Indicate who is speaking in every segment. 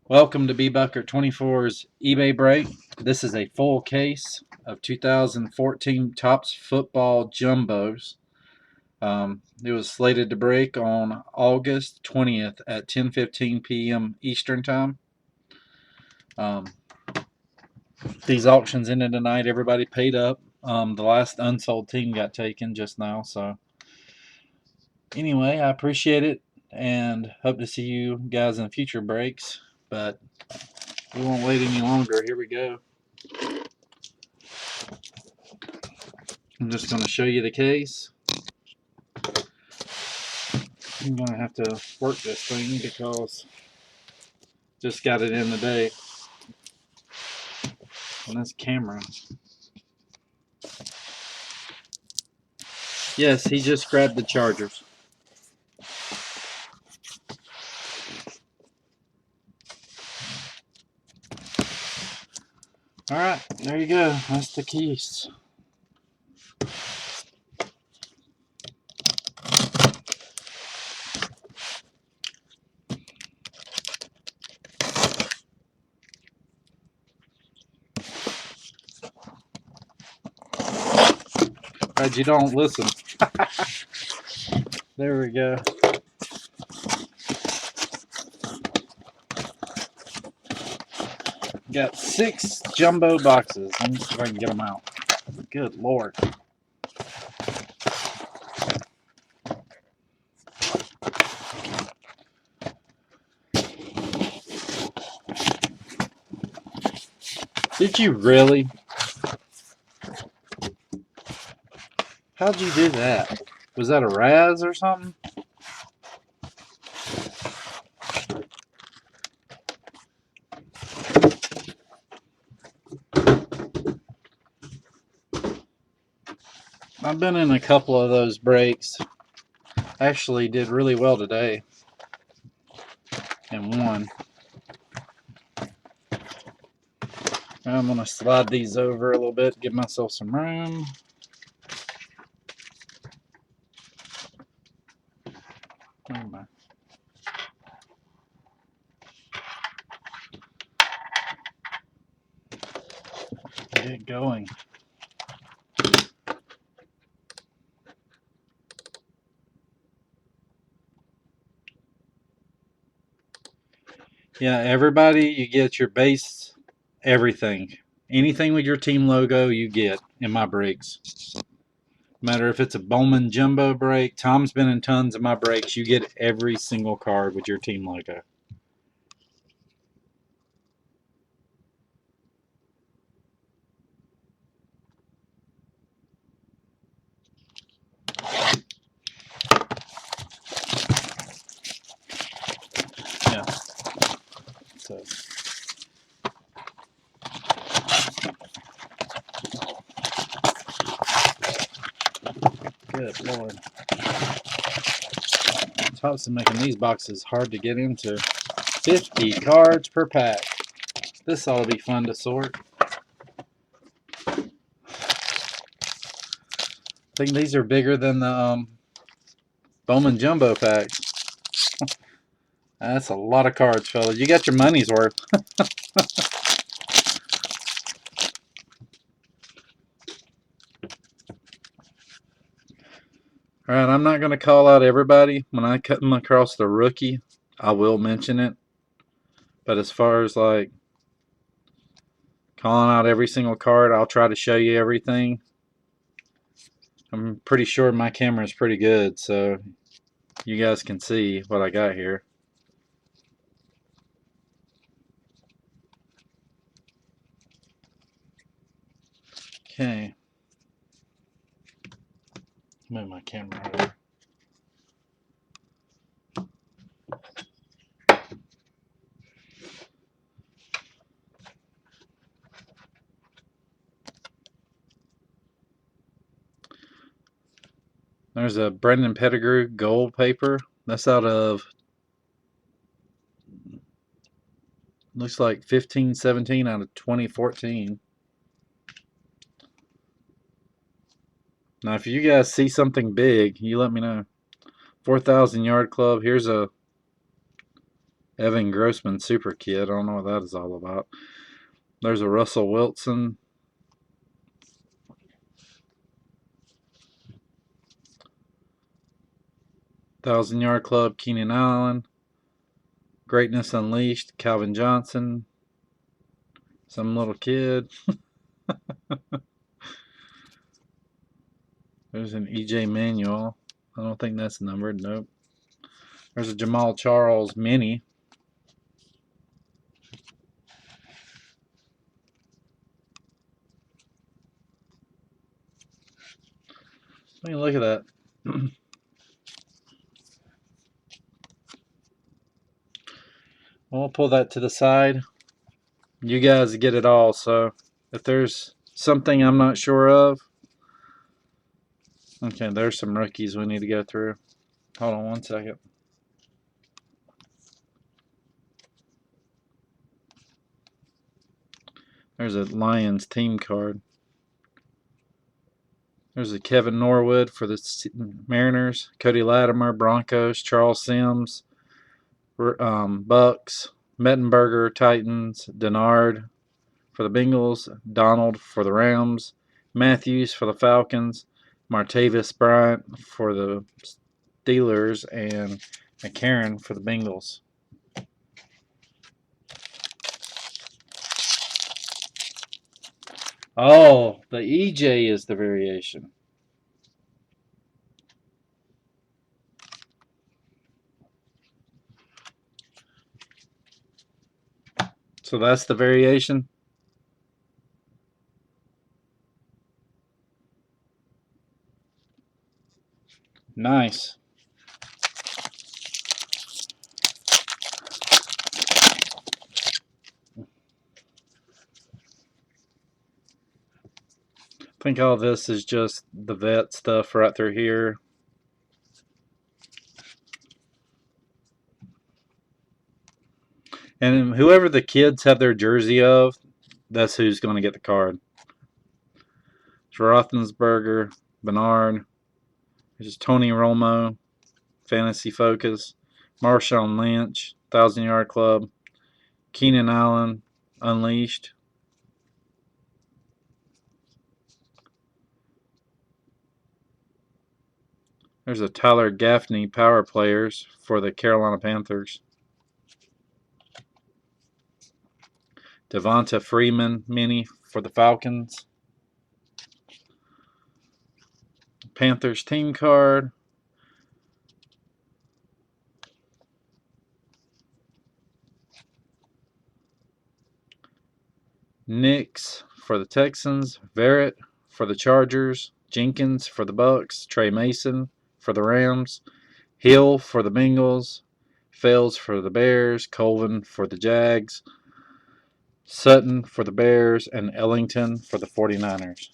Speaker 1: Welcome to BBUCKERT24's eBay break. This is a full case of 2014 Topps Football Jumbos. It was slated to break on August 20th at 10:15 p.m. Eastern Time. These auctions ended tonight. Everybody paid up. The last unsold team got taken just now. So anyway, I appreciate it and hope to see you guys in future breaks. But we won't wait any longer. Here we go. I'm just going to show you the case. I'm going to have to work this thing because just got it in today. And this camera. Yes, he just grabbed the chargers. Alright, there you go. That's the keys. Glad you don't listen. There we go. Got 6 jumbo boxes. Let me see if I can get them out. Good Lord. Did you really? How'd you do that? Was that a Raz or something? I've been in a couple of those breaks. Actually did really well today. And won. I'm going to slide these over a little bit, give myself some room. Where am I? Get going. Yeah, everybody, you get your base everything. Anything with your team logo, you get in my breaks. No matter if it's a Bowman Jumbo break, Tom's been in tons of my breaks. You get every single card with your team logo. Yeah. So. Good Lord. Topps is making these boxes hard to get into. 50 cards per pack. This ought to be fun to sort. I think these are bigger than the Bowman Jumbo packs. That's a lot of cards, fellas. You got your money's worth. Alright, I'm not going to call out everybody. When I come across the rookie, I will mention it. But as far as like calling out every single card, I'll try to show you everything. I'm pretty sure my camera is pretty good, so you guys can see what I got here. Okay. Move my camera over. There's a Brendan Pettigrew gold paper. That's out of, looks like 15-17 out of 2014. Now, if you guys see something big, you let me know. 4,000 yard club. Here's a Evan Grossman Super Kid. I don't know what that is all about. There's a Russell Wilson. Thousand-Yard Club, Keenan Allen. Greatness Unleashed, Calvin Johnson. Some little kid. There's an E.J. Manuel. I don't think that's numbered. Nope. There's a Jamal Charles mini. I mean, look at that. We'll pull that to the side. You guys get it all, so if there's something I'm not sure of. Okay, there's some rookies we need to go through. Hold on one second. There's a Lions team card. There's a Kevin Norwood for the Mariners. Cody Latimer, Broncos. Charles Sims, Bucks. Mettenberger, Titans. Denard for the Bengals. Donald for the Rams. Matthews for the Falcons. Martavis Bryant for the Steelers. And McCarron for the Bengals. Oh, the EJ is the variation. So that's the variation. Nice. I think all this is just the vet stuff right through here. And whoever the kids have their jersey of, that's who's going to get the card. It's Roethlisberger, Bernard. There's Tony Romo, Fantasy Focus. Marshawn Lynch, 1,000-Yard Club. Keenan Allen, Unleashed. There's a Tyler Gaffney Power Players for the Carolina Panthers. Devonta Freeman mini for the Falcons. Panthers team card. Nix for the Texans. Verrett for the Chargers. Jenkins for the Bucks. Trey Mason for the Rams. Hill for the Bengals. Fels for the Bears. Colvin for the Jags. Sutton for the Bears. And Ellington for the 49ers.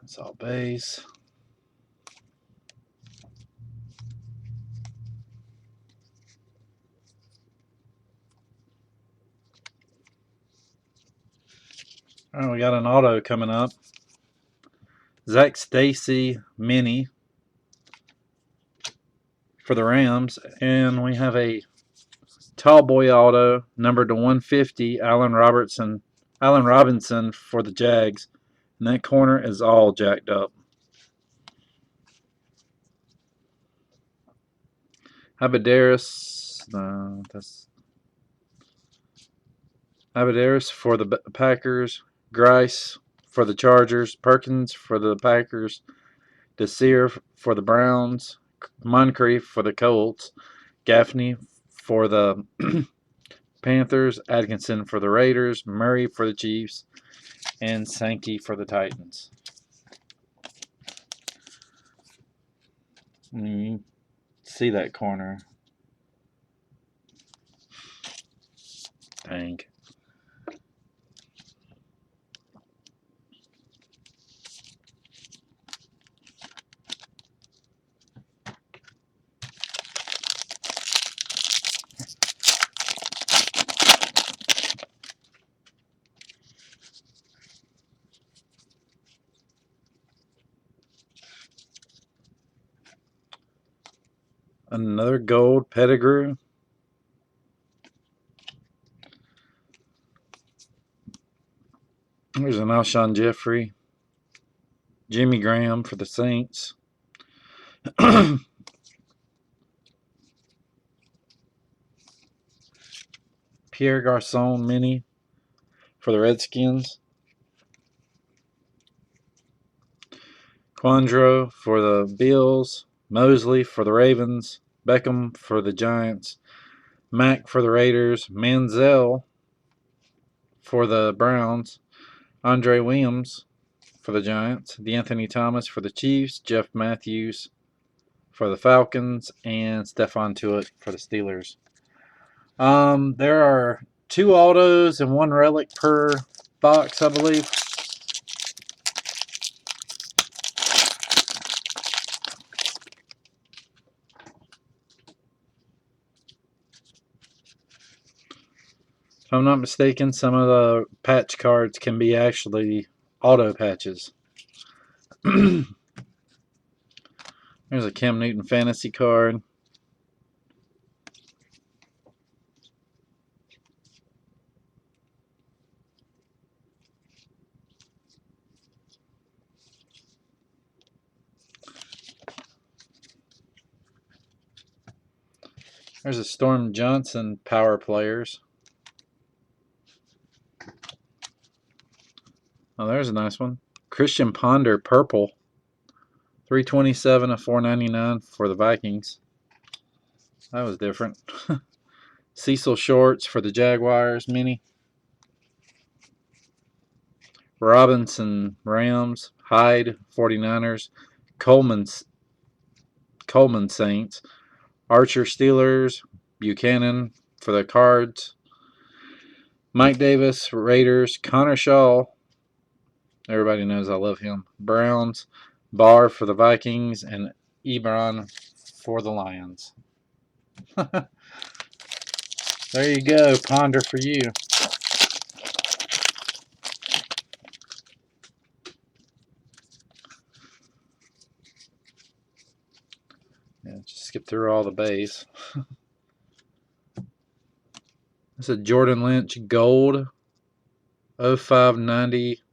Speaker 1: That's all base. All right, we got an auto coming up. Zach Stacy mini for the Rams. And we have a tall boy auto numbered to 150, Allen Robinson for the Jags. And that corner is all jacked up. Abadaris for the Packers. Grice for the Chargers. Perkins for the Packers. Desir for the Browns. Moncrief for the Colts. Gaffney for the Panthers. Atkinson for the Raiders. Murray for the Chiefs. And Sankey for the Titans. See that corner. Dang. Another gold Pettigrew. There's an Alshon Jeffrey. Jimmy Graham for the Saints. Pierre Garcon mini for the Redskins. Quandro for the Bills. Mosley for the Ravens. Beckham for the Giants. Mack for the Raiders. Manziel for the Browns. Andre Williams for the Giants. DeAnthony Thomas for the Chiefs. Jeff Matthews for the Falcons. And Stephon Tuitt for the Steelers. There are 2 autos and 1 relic per box, I believe. If I'm not mistaken, some of the patch cards can be actually auto patches. There's a Cam Newton fantasy card. There's a Storm Johnson Power Players. Oh, there's a nice one. Christian Ponder Purple. 327 of 499 for the Vikings. That was different. Cecil Shorts for the Jaguars mini. Robinson Rams. Hyde 49ers. Coleman Saints. Archer Steelers. Buchanan for the Cards. Mike Davis Raiders. Connor Shaw. Everybody knows I love him. Browns. Barr for the Vikings. And Ebron for the Lions. There you go. Ponder for you. Yeah, just skip through all the base. This is a Jordan Lynch Gold 0590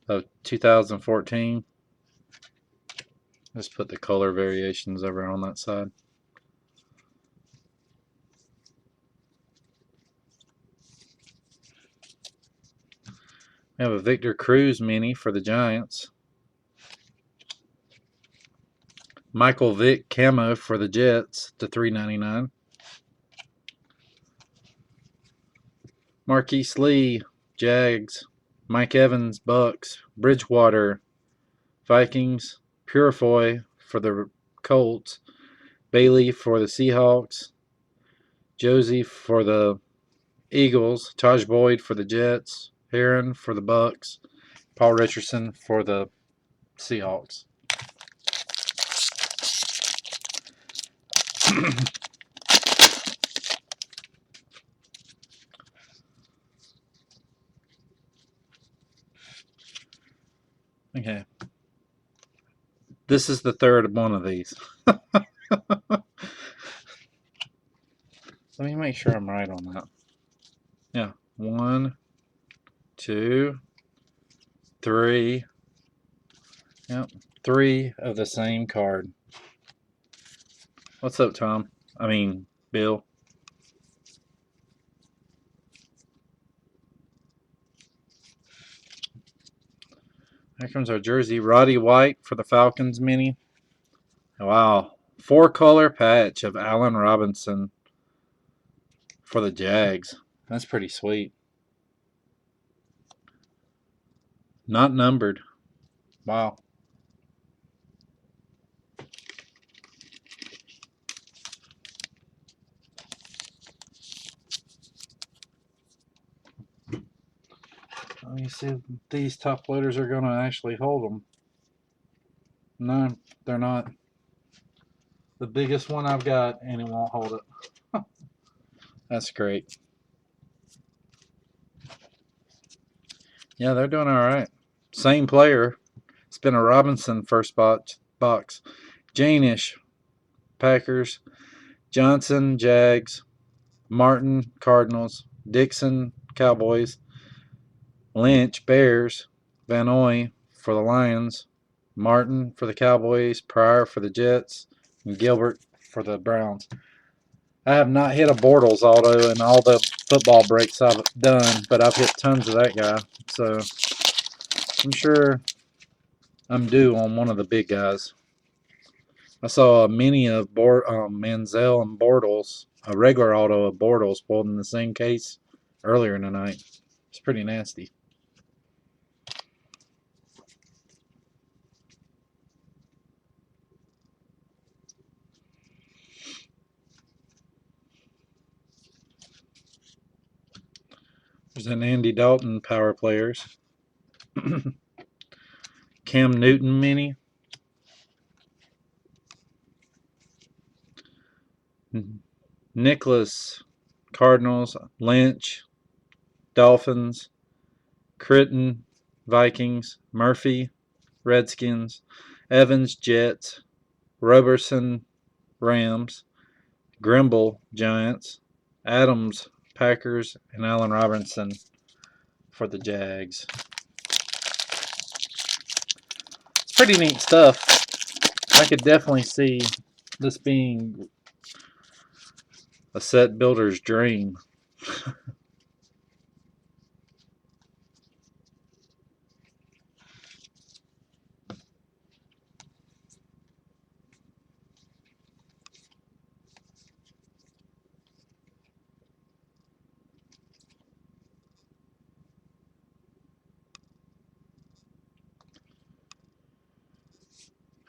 Speaker 1: of 2014. Just put the color variations over on that side. We have a Victor Cruz mini for the Giants. Michael Vick camo for the Jets to $3.99. Marquise Lee Jags. Mike Evans Bucks. Bridgewater Vikings. Purifoy for the Colts. Bailey for the Seahawks. Josie for the Eagles. Taj Boyd for the Jets. Heron for the Bucks. Paul Richardson for the Seahawks. Okay. This is the third one of these. Let me make sure I'm right on that. Yeah. 1, 2, 3. Yep. 3 of the same card. What's up, Tom? I mean, Bill. Here comes our jersey. Roddy White for the Falcons mini. Wow. 4-color patch of Allen Robinson for the Jags. That's pretty sweet. Not numbered. Wow. Let me see if these top loaders are going to actually hold them. No, they're not. The biggest one I've got, and it won't hold it. That's great. Yeah, they're doing all right. Same player. It's been a Robinson first box. Janish Packers. Johnson, Jags. Martin, Cardinals. Dixon, Cowboys. Lynch, Bears. Van Noy for the Lions. Martin for the Cowboys. Pryor for the Jets. And Gilbert for the Browns. I have not hit a Bortles auto in all the football breaks I've done, but I've hit tons of that guy. So I'm sure I'm due on one of the big guys. I saw a mini of Manziel and Bortles, a regular auto of Bortles pulled in the same case earlier in the night. It's pretty nasty. There's an Andy Dalton Power Players. Cam Newton mini. Nicholas, Cardinals. Lynch, Dolphins. Critton, Vikings. Murphy, Redskins. Evans, Jets. Roberson, Rams. Grimble, Giants. Adams, Packers. And Allen Robinson for the Jags. It's pretty neat stuff. I could definitely see this being a set builder's dream.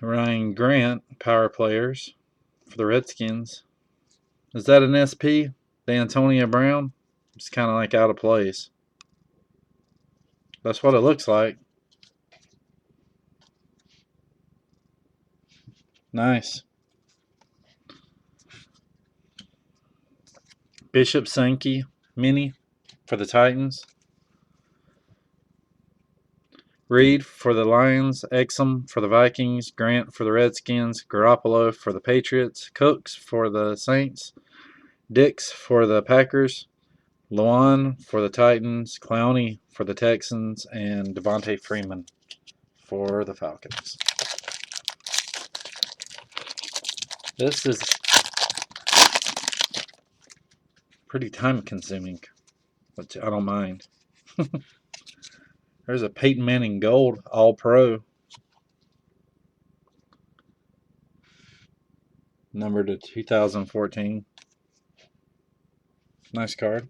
Speaker 1: Ryan Grant, Power Players for the Redskins. Is that an SP? The Antonio Brown? It's kind of like out of place. That's what it looks like. Nice. Bishop Sankey mini for the Titans. Reed for the Lions. Exum for the Vikings. Grant for the Redskins. Garoppolo for the Patriots. Cooks for the Saints. Dix for the Packers. Luan for the Titans. Clowney for the Texans. And Devontae Freeman for the Falcons. This is pretty time consuming, which I don't mind. There's a Peyton Manning Gold All-Pro. Number to 2014. Nice card.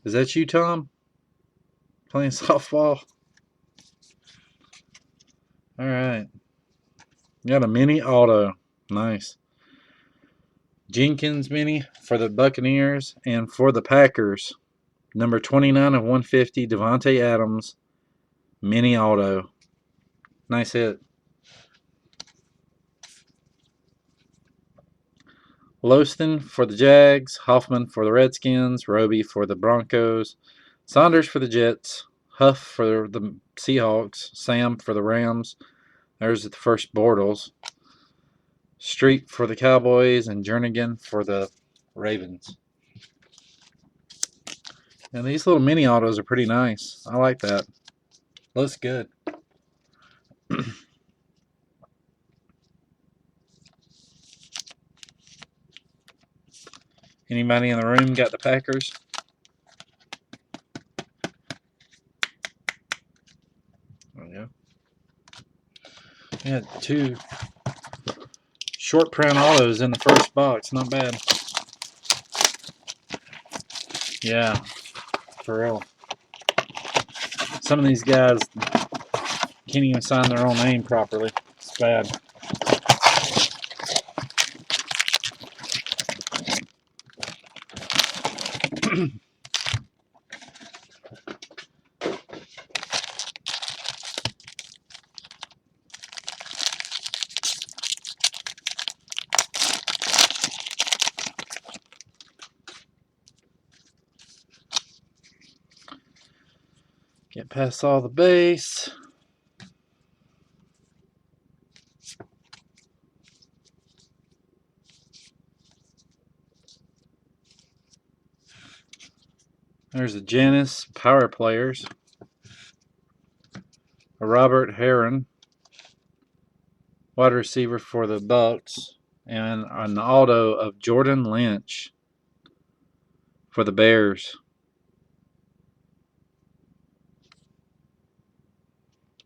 Speaker 1: Is that you, Tom? Playing softball? Alright. Got a mini auto. Nice. Jenkins mini for the Buccaneers and for the Packers. Number 29 of 150, Devontae Adams. Mini auto. Nice hit. Loston for the Jags. Hoffman for the Redskins. Roby for the Broncos. Saunders for the Jets. Huff for the Seahawks. Sam for the Rams. There's the first Bortles. Street for the Cowboys. And Jernigan for the Ravens. And these little mini autos are pretty nice. I like that. Looks good. Anybody in the room got the Packers? Oh, yeah. We had 2 short print autos in the first box. Not bad. Yeah, for real. Some of these guys can't even sign their own name properly. It's bad. Get past all the base. There's a Janice Power Players. A Robert Heron, wide receiver for the Bucks. And an auto of Jordan Lynch for the Bears.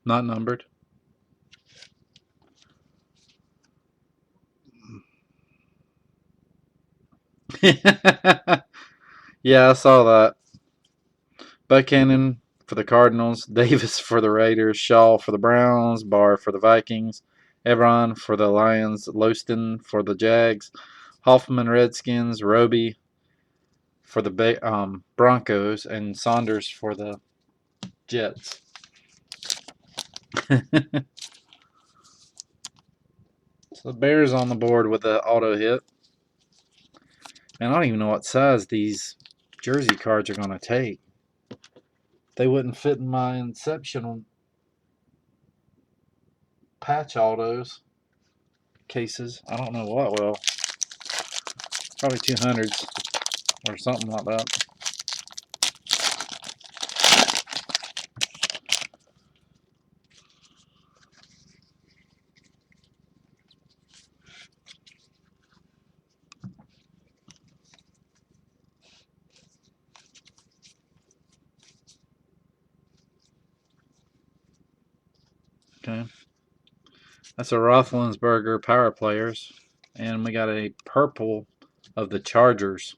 Speaker 1: Not numbered. Yeah, I saw that. Buchanan for the Cardinals, Davis for the Raiders, Shaw for the Browns, Barr for the Vikings, Ebron for the Lions, Loston for the Jags, Hoffman Redskins, Roby for the Broncos, and Saunders for the Jets. So the Bears on the board with the auto hit. And I don't even know what size these jersey cards are going to take. They wouldn't fit in my Inception patch autos cases. I don't know what will. Probably 200s or something like that. Okay. That's a Roethlisberger Power Players. And we got a purple of the Chargers.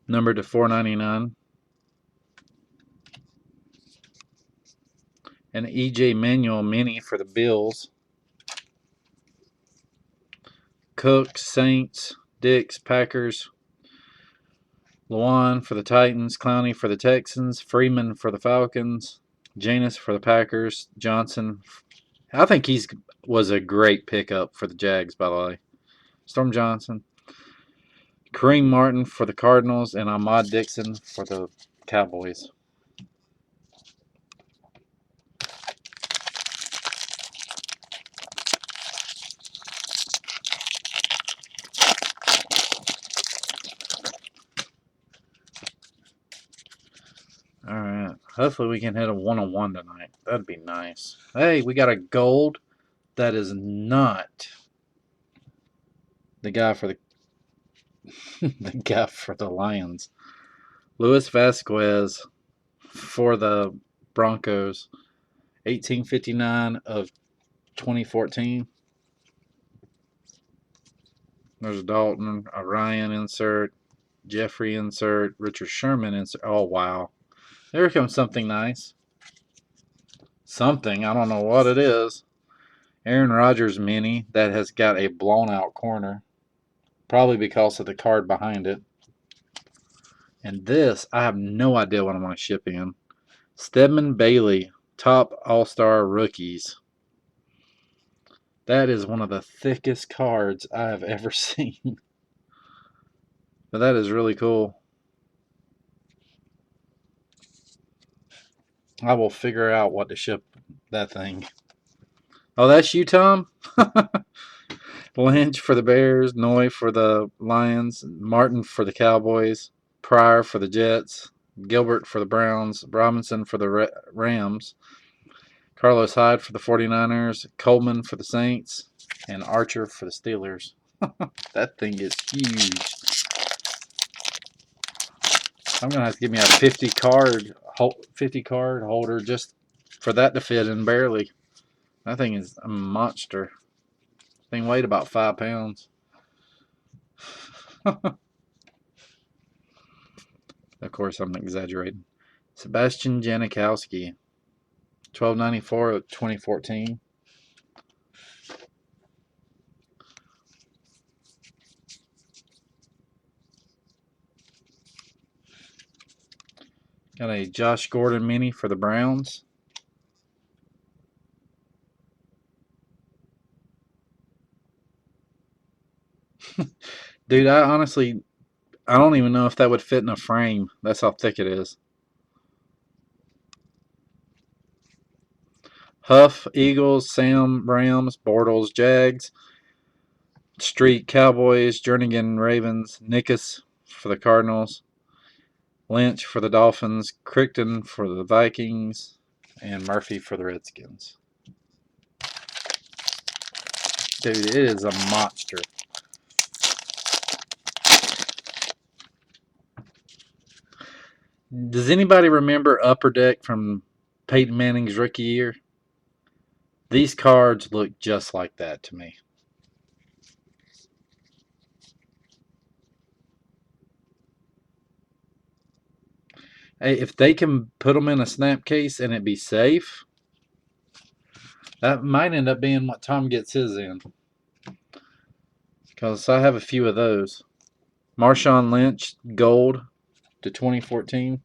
Speaker 1: Numbered to $4.99. An EJ Manuel Mini for the Bills. Cook, Saints, Dix, Packers. Lewan for the Titans. Clowney for the Texans. Freeman for the Falcons. Janus for the Packers. Johnson. I think he was a great pickup for the Jags, by the way. Storm Johnson. Kareem Martin for the Cardinals. And Ahmad Dixon for the Cowboys. Alright. Hopefully we can hit a 1-on-1 tonight. That'd be nice. Hey, we got a gold that is not the guy for the the guy for the Lions. Luis Vasquez for the Broncos. 1859 of 2014. There's a Dalton, a Ryan insert, Jeffrey insert, Richard Sherman insert. Oh, wow. There comes something nice. Something. I don't know what it is. Aaron Rodgers mini that has got a blown out corner. Probably because of the card behind it. And this, I have no idea what I'm going to ship in. Stedman Bailey, top all-star rookies. That is one of the thickest cards I have ever seen. But that is really cool. I will figure out what to ship that thing. Oh, that's you, Tom? Lynch for the Bears, Noy for the Lions, Martin for the Cowboys, Pryor for the Jets, Gilbert for the Browns, Robinson for the Rams, Carlos Hyde for the 49ers, Coleman for the Saints, and Archer for the Steelers. That thing is huge. I'm going to have to give me a 50 card holder just for that to fit in barely. That thing is a monster. Thing weighed about 5 pounds. Of course, I'm exaggerating. Sebastian Janikowski, $12.94 of 2014. Got a Josh Gordon mini for the Browns. Dude, I don't even know if that would fit in a frame. That's how thick it is. Huff, Eagles. Sam, Rams. Bortles, Jags. Street, Cowboys. Jernigan, Ravens. Nickus for the Cardinals. Lynch for the Dolphins. Crichton for the Vikings. And Murphy for the Redskins. Dude, it is a monster. Does anybody remember Upper Deck from Peyton Manning's rookie year? These cards look just like that to me. Hey, if they can put them in a snap case and it be safe, that might end up being what Tom gets his in. Because I have a few of those. Marshawn Lynch, gold to 2014.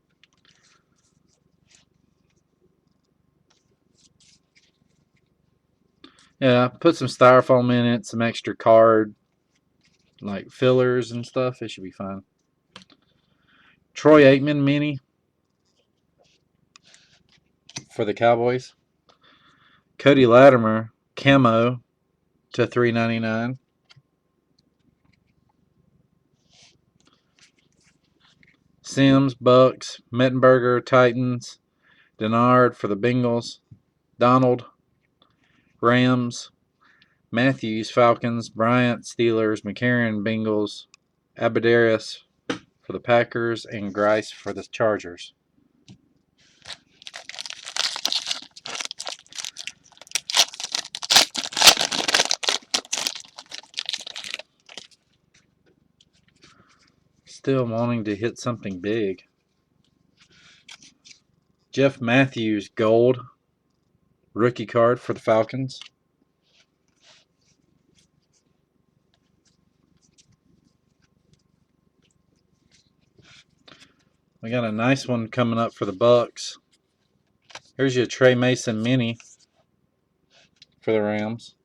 Speaker 1: Yeah, put some styrofoam in it, some extra card, like fillers and stuff. It should be fine. Troy Aikman mini for the Cowboys. Cody Latimer, camo to $3.99. Sims, Bucks. Mettenberger, Titans. Denard for the Bengals. Donald, Rams. Matthews, Falcons. Bryant, Steelers. McCarron, Bengals. Abadarius for the Packers. And Grice for the Chargers. Still wanting to hit something big. Jeff Matthews, gold. Rookie card for the Falcons. We got a nice one coming up for the Bucks. Here's your Trey Mason mini for the Rams.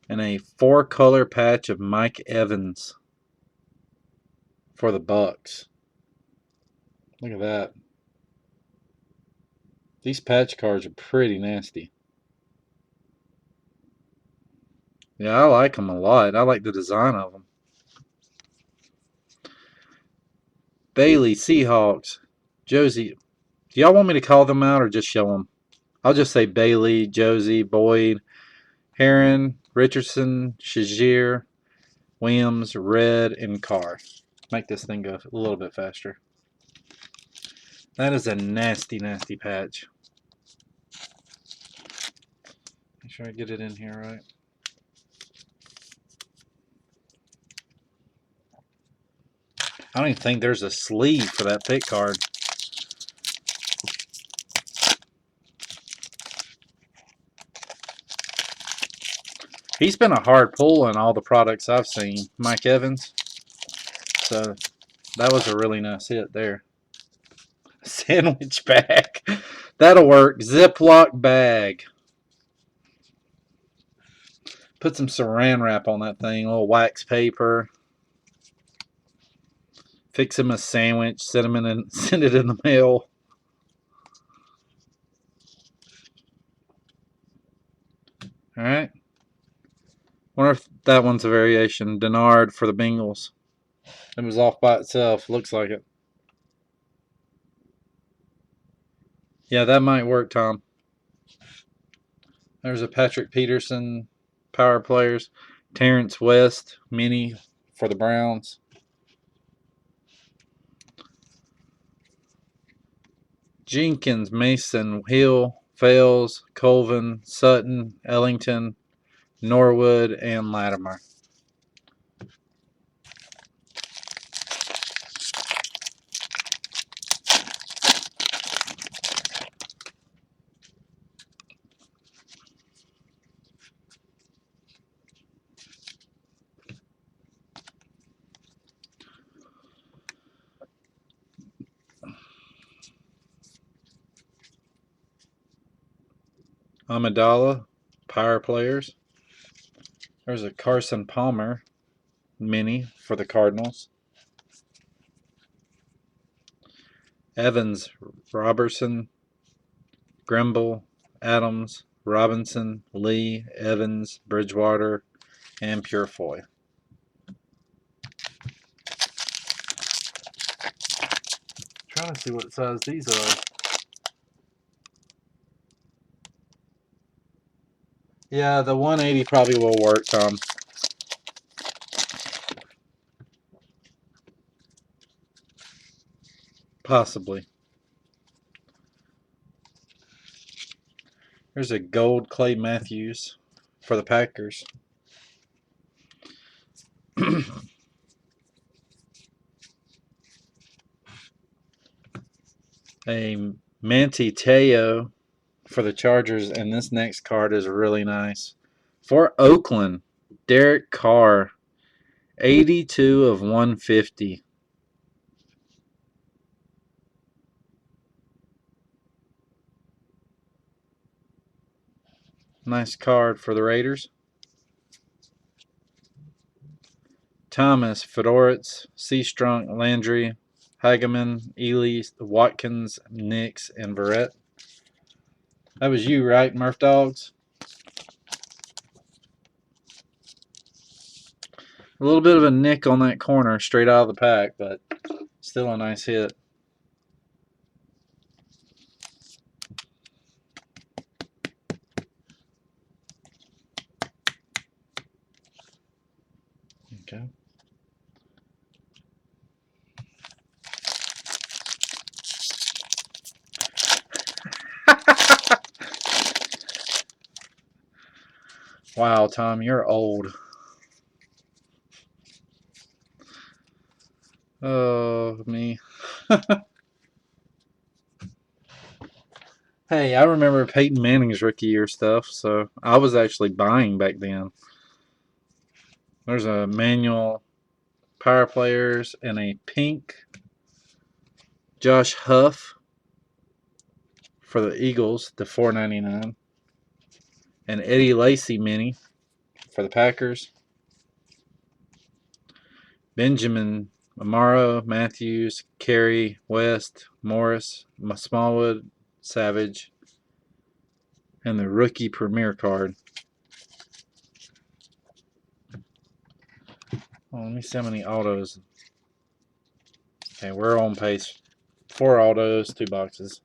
Speaker 1: And a 4-color patch of Mike Evans for the Bucks. Look at that. These patch cards are pretty nasty. Yeah, I like them a lot. I like the design of them. Bailey, Seahawks, Josie. Do y'all want me to call them out or just show them? I'll just say Bailey, Josie, Boyd, Heron, Richardson, Shazier, Williams, Red, and Carr. Make this thing go a little bit faster. That is a nasty, nasty patch. Make sure I get it in here right. I don't even think there's a sleeve for that pick card. He's been a hard pull in all the products I've seen, Mike Evans. So that was a really nice hit there. Sandwich bag. That'll work. Ziploc bag. Put some saran wrap on that thing, a little wax paper. Fix him a sandwich, send it in the mail. Alright. Wonder if that one's a variation. Denard for the Bengals. It was off by itself. Looks like it. Yeah, that might work, Tom. There's a Patrick Peterson, power players. Terrence West, mini for the Browns. Jenkins, Mason, Hill, Fales, Colvin, Sutton, Ellington, Norwood, and Latimer. Amidala, power players. There's a Carson Palmer mini for the Cardinals. Evans, Robertson, Grimble, Adams, Robinson, Lee, Evans, Bridgewater, and Purefoy. Trying to see what size these are. Yeah, the 180 probably will work, Tom. Possibly. There's a gold Clay Matthews for the Packers. A Manti Te'o for the Chargers, and this next card is really nice. For Oakland, Derek Carr, 82 of 150. Nice card for the Raiders. Thomas, Fedoritz, Seastrunk, Landry, Hageman, Ely, Watkins, Nix, and Verrett. That was you, right, Murph Dogs? A little bit of a nick on that corner straight out of the pack, but still a nice hit. Okay. Wow, Tom, you're old. Oh, me. Hey, I remember Peyton Manning's rookie year stuff, so I was actually buying back then. There's a manual power players and a pink Josh Huff for the Eagles, the $4.99. And Eddie Lacy mini for the Packers. Benjamin, Amaro, Matthews, Carey, West, Morris, Smallwood, Savage, and the rookie premier card. Let me see how many autos. Okay, we're on pace. 4 autos, 2 boxes.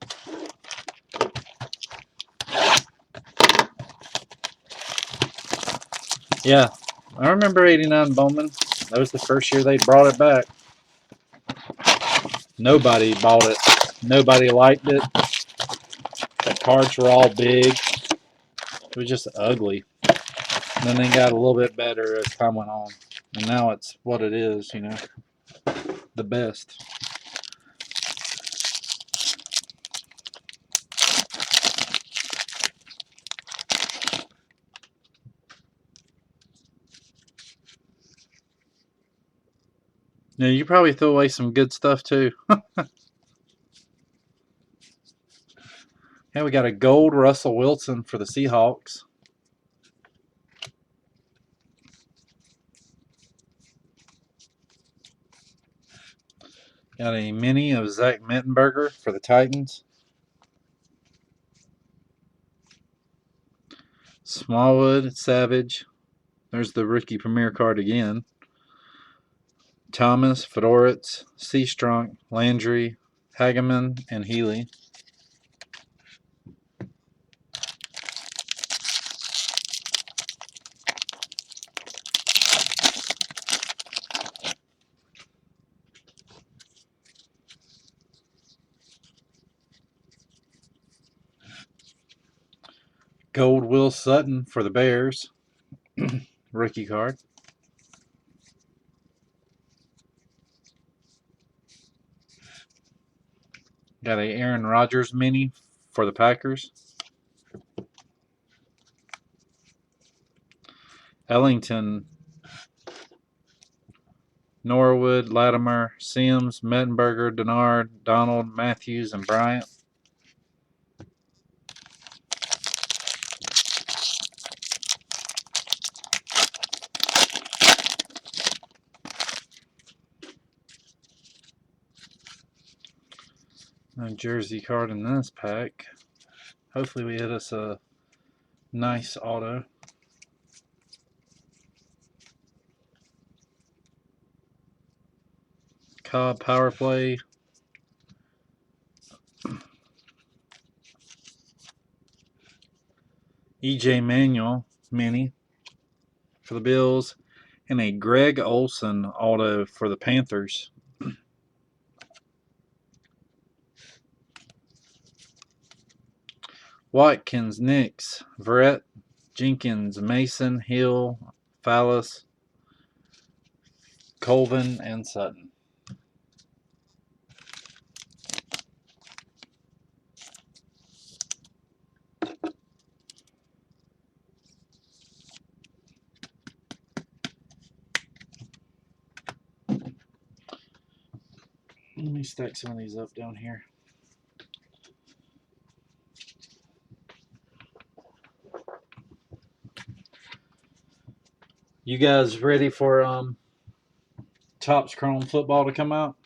Speaker 1: Yeah, I remember 89 Bowman. That was the first year they brought it back. Nobody bought it. Nobody liked it. The cards were all big. It was just ugly. And then they got a little bit better as time went on. And now it's what it is, you know. The best. Now, you probably throw away some good stuff too. Hey, we got a gold Russell Wilson for the Seahawks. Got a mini of Zach Mettenberger for the Titans. Smallwood, Savage. There's the rookie premier card again. Thomas, Fedoritz, Seastrunk, Landry, Hageman, and Healy. Gold Will Sutton for the Bears. Rookie card. Got a Aaron Rodgers mini for the Packers. Ellington, Norwood, Latimer, Sims, Mettenberger, Denard, Donald, Matthews, and Bryant. No jersey card in this pack. Hopefully we hit us a nice auto. Cobb power play. EJ Manuel mini for the Bills. And a Greg Olson auto for the Panthers. Watkins, Nix, Verrett, Jenkins, Mason, Hill, Fallis, Colvin, and Sutton. Let me stack some of these up down here. You guys ready for Topps Chrome football to come out?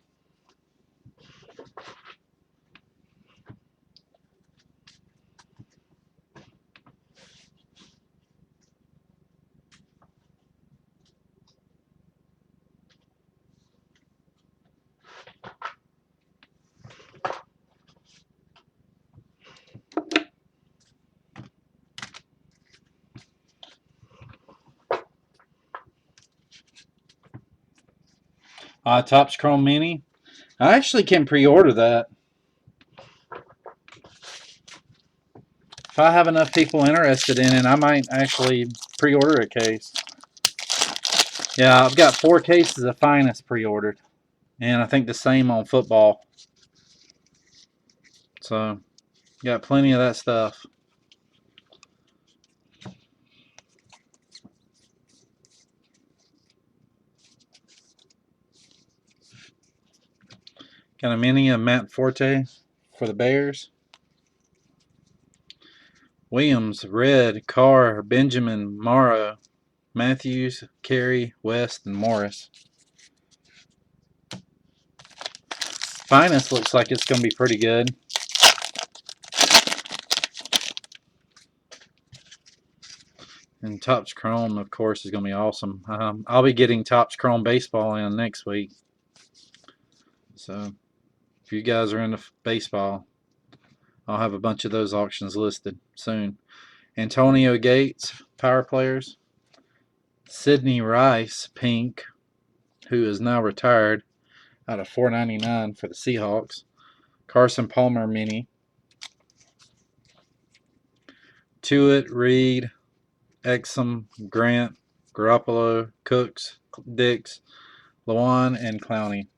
Speaker 1: Topps Chrome Mini. I actually can pre-order that. If I have enough people interested in it, I might actually pre-order a case. Yeah, I've got 4 cases of Finest pre-ordered. And I think the same on football. So, got plenty of that stuff. Got a mini of Matt Forte for the Bears. Williams, Red, Carr, Benjamin, Morrow, Matthews, Carey, West, and Morris. Finest looks like it's going to be pretty good. And Topps Chrome, of course, is going to be awesome. I'll be getting Topps Chrome baseball in next week. So, if you guys are into baseball, I'll have a bunch of those auctions listed soon. Antonio Gates, power players. Sidney Rice, pink, who is now retired, out of $4.99 for the Seahawks. Carson Palmer mini. Tuitt, Reed, Exum, Grant, Garoppolo, Cooks, Dix, Lewan, and Clowney.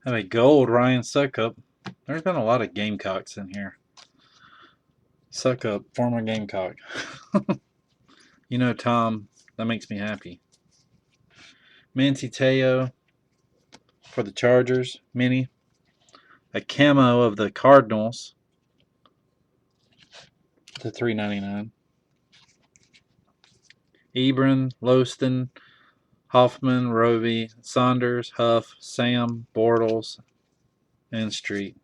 Speaker 1: Have a gold Ryan Suckup. There's been a lot of Gamecocks in here. Suckup, former Gamecock. You know, Tom, that makes me happy. Manti Te'o for the Chargers, mini. A camo of the Cardinals to $3.99. Ebron, Loston, Hoffman, Roby, Saunders, Huff, Sam, Bortles, and Street.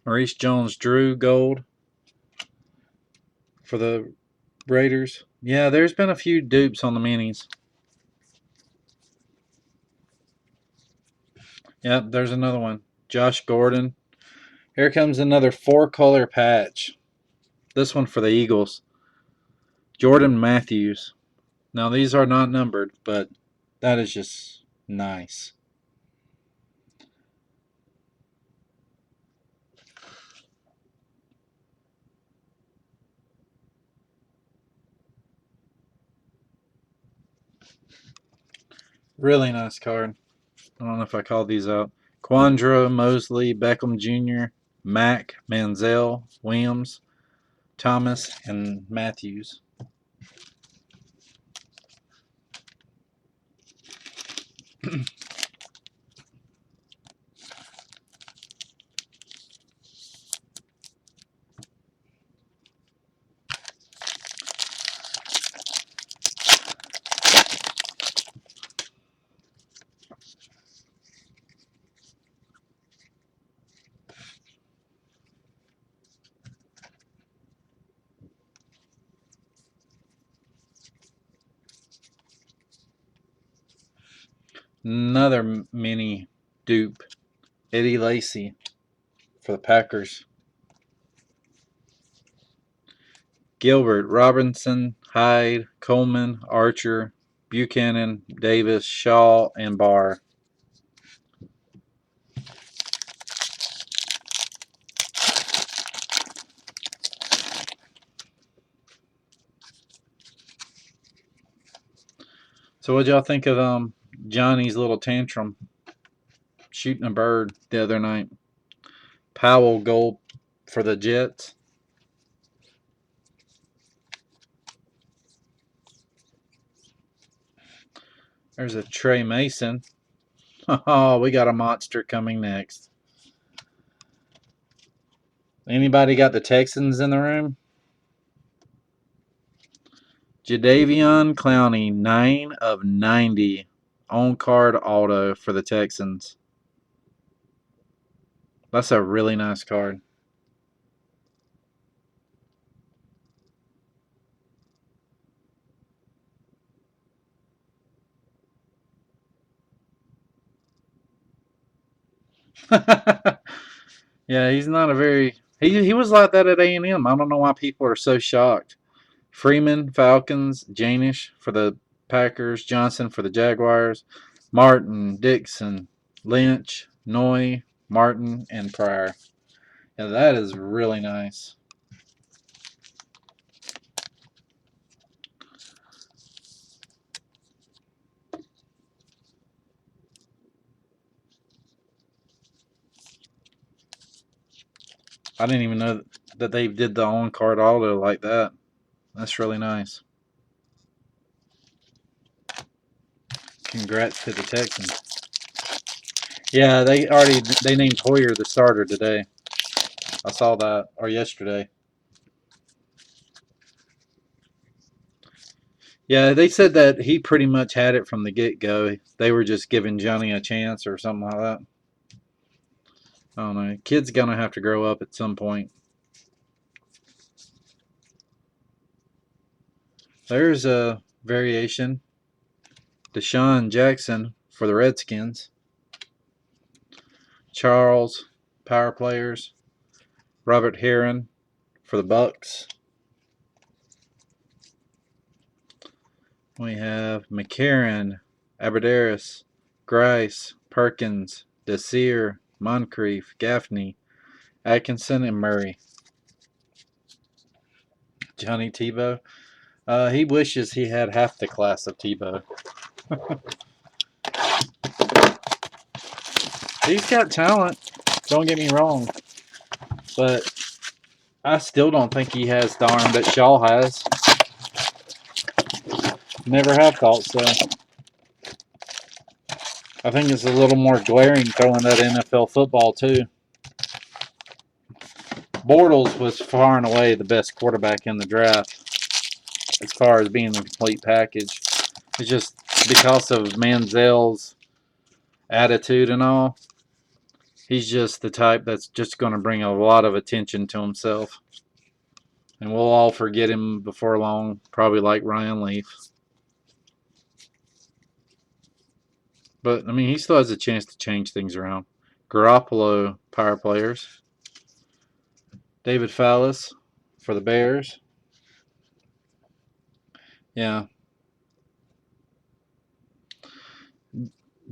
Speaker 1: Maurice Jones-Drew gold for the Raiders. Yeah, there's been a few dupes on the minis. Yep, there's another one. Josh Gordon. Here comes another 4-color patch. This one for the Eagles. Jordan Matthews. Now, these are not numbered, but that is just nice. Really nice card. I don't know if I called these out. Quandra, Mosley, Beckham Jr., Mack, Manziel, Williams, Thomas, and Matthews. Another mini dupe, Eddie Lacy for the Packers. Gilbert, Robinson, Hyde, Coleman, Archer, Buchanan, Davis, Shaw, and Barr. So what y'all think of Johnny's little tantrum shooting a bird the other night? Powell goal for the Jets. There's a Trey Mason. Oh, we got a monster coming next. Anybody got the Texans in the room? Jadeveon Clowney, 9 of 90 on card auto for the Texans. That's a really nice card. Yeah, he's not a very... He was like that at A&M. I don't know why people are so shocked. Freeman, Falcons, Janish for the Packers, Johnson for the Jaguars, Martin, Dixon, Lynch, Noy, Martin, and Pryor. Yeah, that is really nice. I didn't even know that they did the on-card auto like that. That's really nice. Congrats to the Texans. Yeah, they named Hoyer the starter today. I saw that, or yesterday. Yeah, they said that he pretty much had it from the get-go. They were just giving Johnny a chance or something like that. I don't know. Kid's gonna have to grow up at some point. There's a variation. Deshaun Jackson for the Redskins. Charles, power players. Robert Heron for the Bucks. We have McCarron, Aberderis, Grice, Perkins, Desir, Moncrief, Gaffney, Atkinson, and Murray. Johnny Tebow. He wishes he had half the class of Tebow. He's got talent, don't get me wrong, but I still don't think he has the arm that Shaw has. Never have thought so. I think it's a little more glaring throwing that NFL football too. Bortles was far and away the best quarterback in the draft as far as being the complete package. It's just because of Manziel's attitude and all. He's just the type that's just going to bring a lot of attention to himself. And we'll all forget him before long, probably like Ryan Leaf. But, I mean, he still has a chance to change things around. Garoppolo, power players. David Fallis for the Bears. Yeah.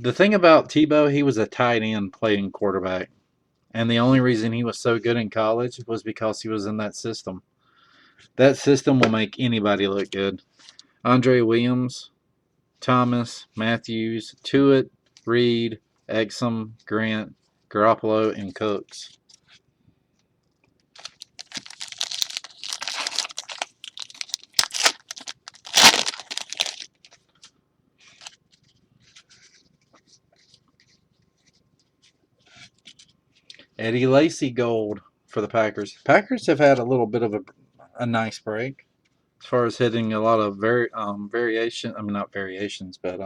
Speaker 1: The thing about Tebow, he was a tight end playing quarterback. And the only reason he was so good in college was because he was in that system. That system will make anybody look good. Andre Williams, Thomas, Matthews, Tuitt, Reed, Exum, Grant, Garoppolo, and Cooks. Eddie Lacy gold for the Packers. Packers have had a little bit of a nice break as far as hitting a lot of variation. I mean, not variations, but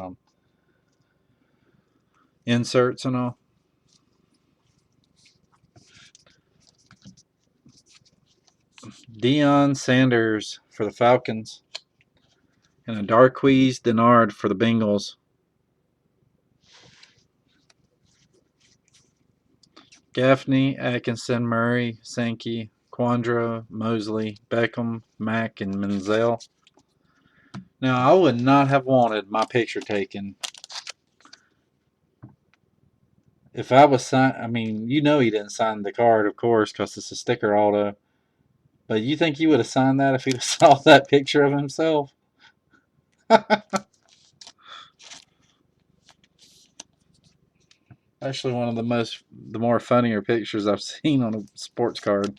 Speaker 1: inserts and all. Deion Sanders for the Falcons. And a Darqueze Denard for the Bengals. Gaffney, Atkinson, Murray, Sankey, Quandra, Mosley, Beckham, Mack, and Menzel. Now, I would not have wanted my picture taken if I was signed. I mean, you know he didn't sign the card, of course, because it's a sticker auto. But you think he would have signed that if he saw that picture of himself? Actually, one of the more funnier pictures I've seen on a sports card.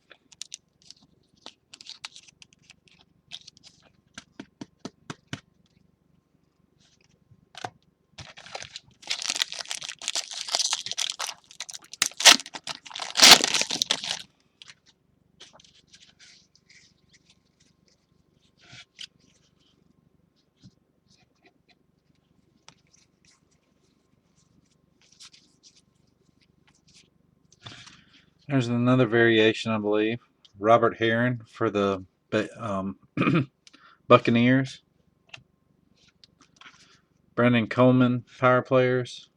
Speaker 1: There's another variation, I believe. Robert Herron for the Buccaneers. Brendan Coleman, power players.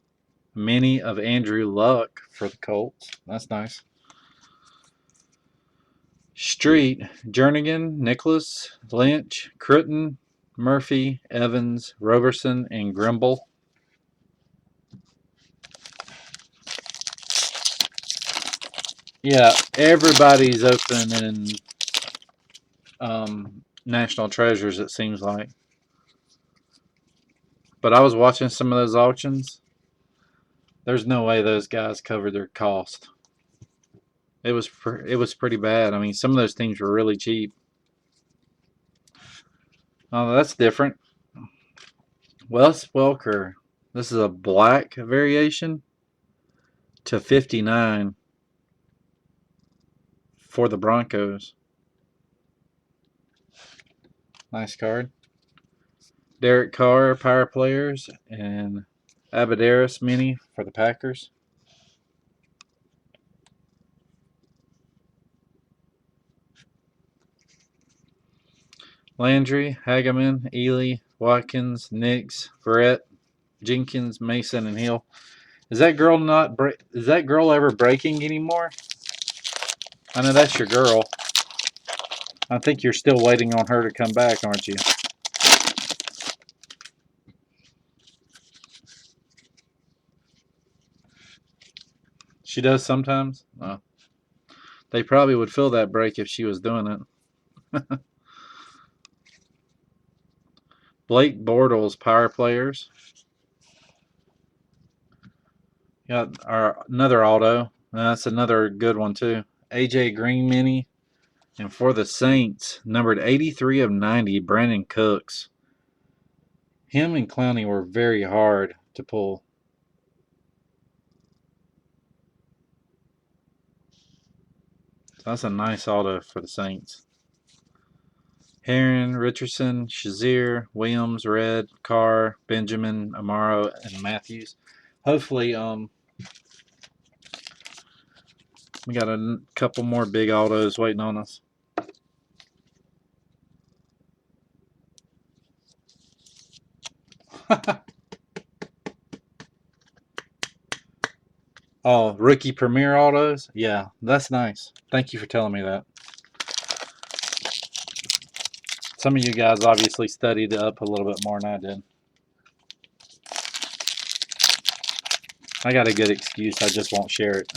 Speaker 1: Mini of Andrew Luck for the Colts. That's nice. Street, Jernigan, Nicholas, Lynch, Critton, Murphy, Evans, Roberson, and Grimble. Yeah, everybody's opening National Treasures, it seems like. But I was watching some of those auctions. There's no way those guys covered their cost. It was pretty bad. I mean, some of those teams were really cheap. Oh, that's different. Wes Welker. This is a black variation to 59 for the Broncos. Nice card. Derek Carr, power players, and Abadaris mini for the Packers. Landry, Hageman, Ely, Watkins, Nix, Verrett, Jenkins, Mason, and Hill. Is that girl is that girl ever breaking anymore? I know that's your girl. I think you're still waiting on her to come back, aren't you? She does sometimes. Oh. They probably would fill that break if she was doing it. Blake Bortles, power players. Got another auto. That's another good one too. AJ Green mini. And for the Saints, numbered 83 of 90, Brandon Cooks. Him and Clowney were very hard to pull. So that's a nice auto for the Saints. Heron, Richardson, Shazier, Williams, Red, Carr, Benjamin, Amaro, and Matthews. Hopefully, we got a couple more big autos waiting on us. Oh, rookie premier autos? Yeah, that's nice. Thank you for telling me that. Some of you guys obviously studied up a little bit more than I did. I got a good excuse. I just won't share it.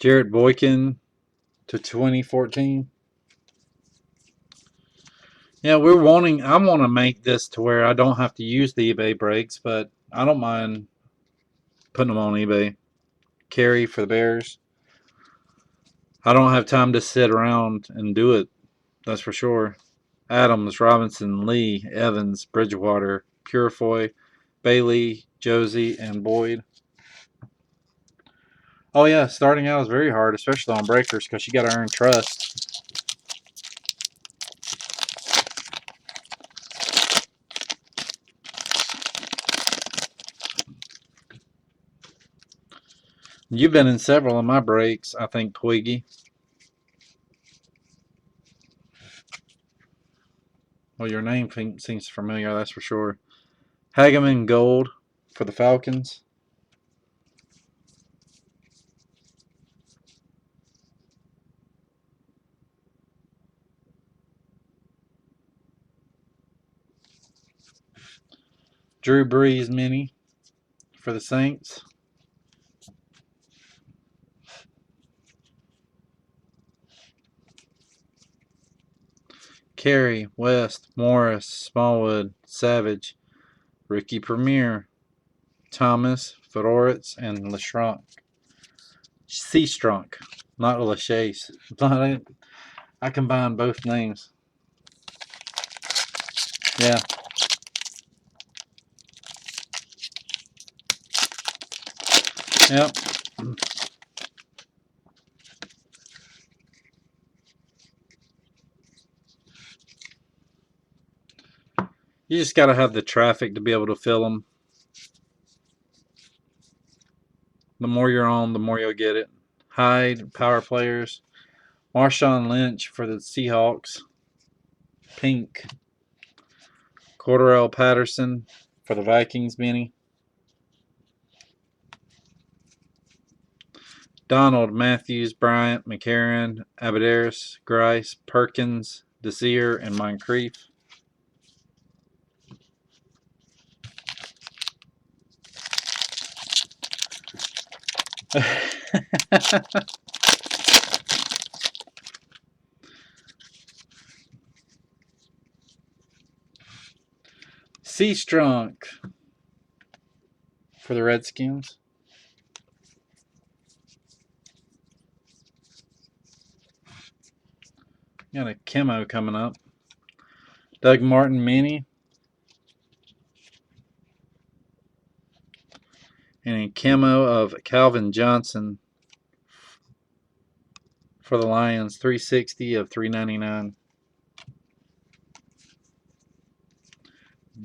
Speaker 1: Jared Boykin to 2014. Yeah, I want to make this to where I don't have to use the eBay brakes, but I don't mind putting them on eBay. Carry for the Bears. I don't have time to sit around and do it. That's for sure. Adams, Robinson, Lee, Evans, Bridgewater, Purifoy, Bailey, Josie, and Boyd. Oh yeah, starting out is very hard, especially on breakers, because you got to earn trust. You've been in several of my breaks, I think, Twiggy. Well, your name seems familiar, that's for sure. Hageman Gold for the Falcons. Drew Brees Mini for the Saints. Carey, West, Morris, Smallwood, Savage, Ricky Premier, Thomas, Fedoritz, and LeStrunk. Seastrunk, not LaChase. I combined both names. Yeah. Yep. You just got to have the traffic to be able to fill them. The more you're on, the more you'll get it. Hyde, power players. Marshawn Lynch for the Seahawks. Pink. Cordarrelle Patterson for the Vikings mini. Donald, Matthews, Bryant, McCarron, Abadaris, Grice, Perkins, Desir, and Moncrief. Seastrunk for the Redskins. Got a camo coming up. Doug Martin mini. And a camo of Calvin Johnson for the Lions. 360 of 399.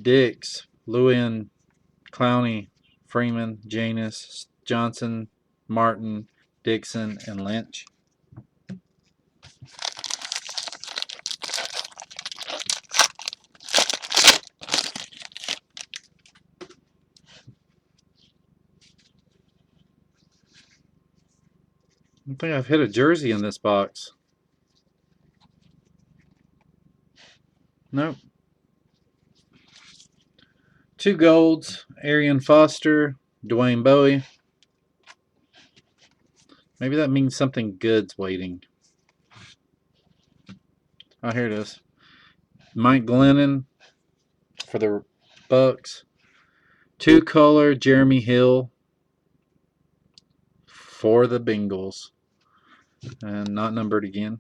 Speaker 1: Dix, Lewin, Clowney, Freeman, Janus, Johnson, Martin, Dixon, and Lynch. I don't think I've hit a jersey in this box. Nope. 2 golds, Arian Foster, Dwayne Bowie. Maybe that means something good's waiting. Oh, here it is. Mike Glennon for the Bucks. 2 color, Jeremy Hill for the Bengals. And not numbered again.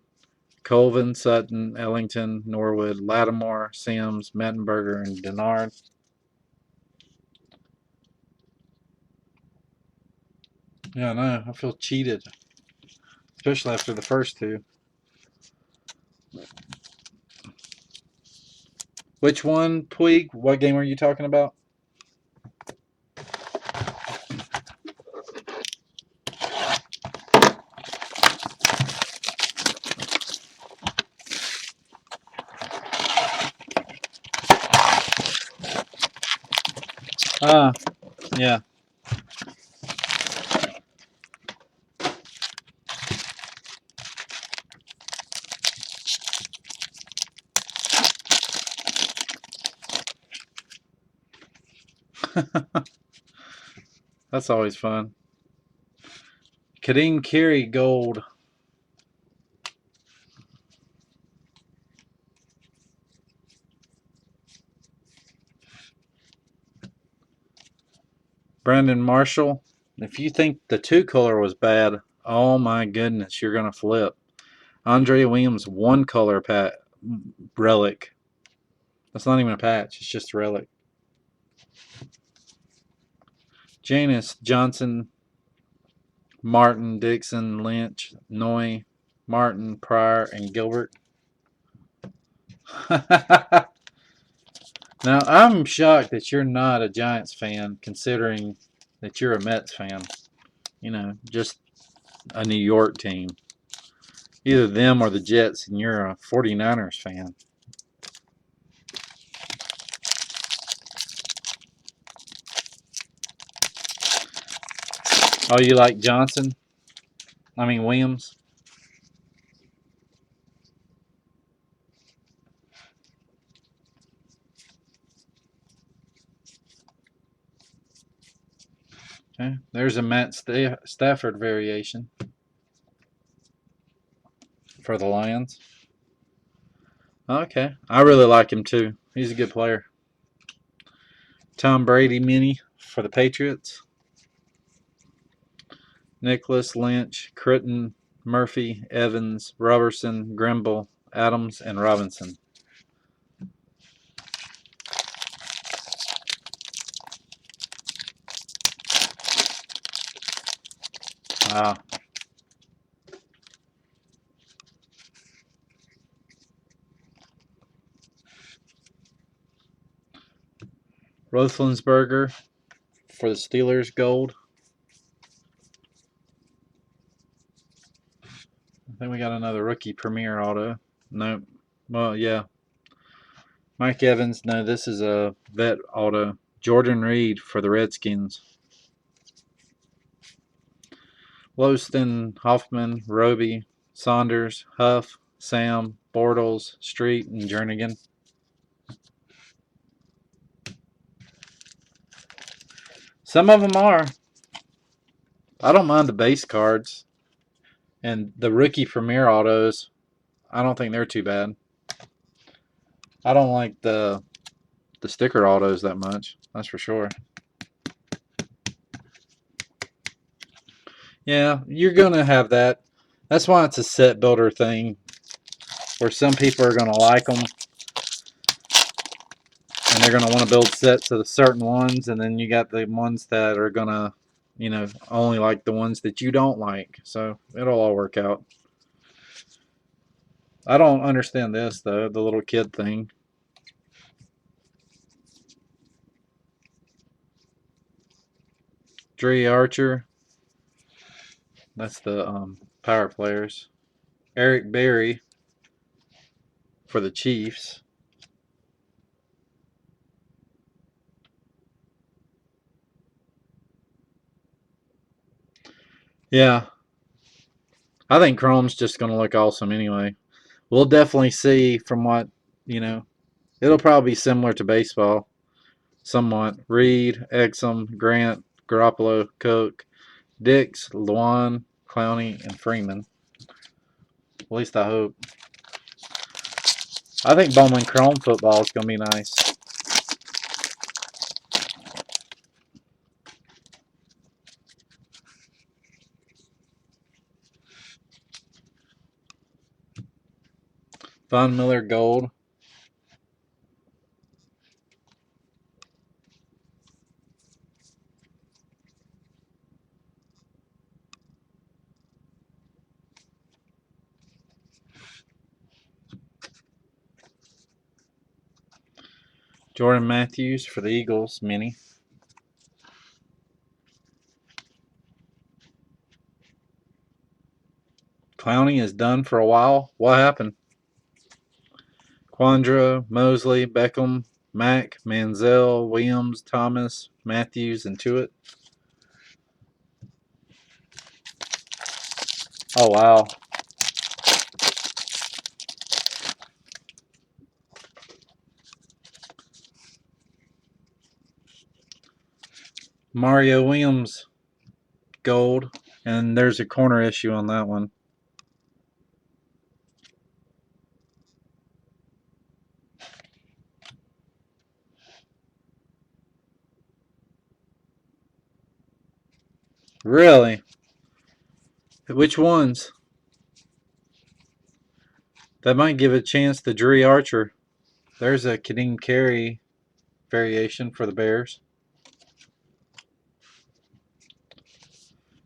Speaker 1: Colvin, Sutton, Ellington, Norwood, Lattimore, Sims, Mettenberger, and Denard. Yeah, I know. I feel cheated. Especially after the first 2. Which one, Puig? What game are you talking about? Ah, yeah. That's always fun. Kadeem Carey gold. Brandon Marshall. If you think the 2-color was bad, oh my goodness, you're going to flip. Andre Williams 1-color relic. That's not even a patch. It's just a relic. Janus Johnson, Martin, Dixon, Lynch, Noy, Martin, Pryor, and Gilbert. Now, I'm shocked that you're not a Giants fan, considering that you're a Mets fan. You know, just a New York team. Either them or the Jets, and you're a 49ers fan. Oh, you like Johnson? I mean, Williams? Okay, there's a Matt Stafford variation for the Lions. Okay, I really like him too. He's a good player. Tom Brady mini for the Patriots. Nicholas, Lynch, Critton, Murphy, Evans, Robertson, Grimble, Adams, and Robinson. Wow. Roethlisberger for the Steelers gold. I think we got another rookie premier auto. Nope. Well, yeah. Mike Evans. No, this is a vet auto. Jordan Reed for the Redskins. Loston, Hoffman, Roby, Saunders, Huff, Sam, Bortles, Street, and Jernigan. Some of them are. I don't mind the base cards. And the rookie premier autos, I don't think they're too bad. I don't like the sticker autos that much. That's for sure. Yeah, you're going to have that. That's why it's a set builder thing, where some people are going to like them, and they're going to want to build sets of certain ones, and then you got the ones that are going to, you know, only like the ones that you don't like. So it'll all work out. I don't understand this, though, the little kid thing. Dre Archer. That's the power players. Eric Berry for the Chiefs. Yeah, I think Chrome's just going to look awesome anyway. We'll definitely see from what, you know, it'll probably be similar to baseball. Somewhat. Reed, Exum, Grant, Garoppolo, Cook, Dix, Luan, Clowney, and Freeman. At least I hope. I think Bowman Chrome football is going to be nice. Von Miller Gold. Jordan Matthews for the Eagles mini. Clowney is done for a while. What happened? Quandro, Mosley, Beckham, Mack, Manziel, Williams, Thomas, Matthews, and Tuitt. Oh, wow. Mario Williams gold. And there's a corner issue on that one. Really? Which ones? That might give a chance to Drury Archer. There's a Kadeem Carey variation for the Bears.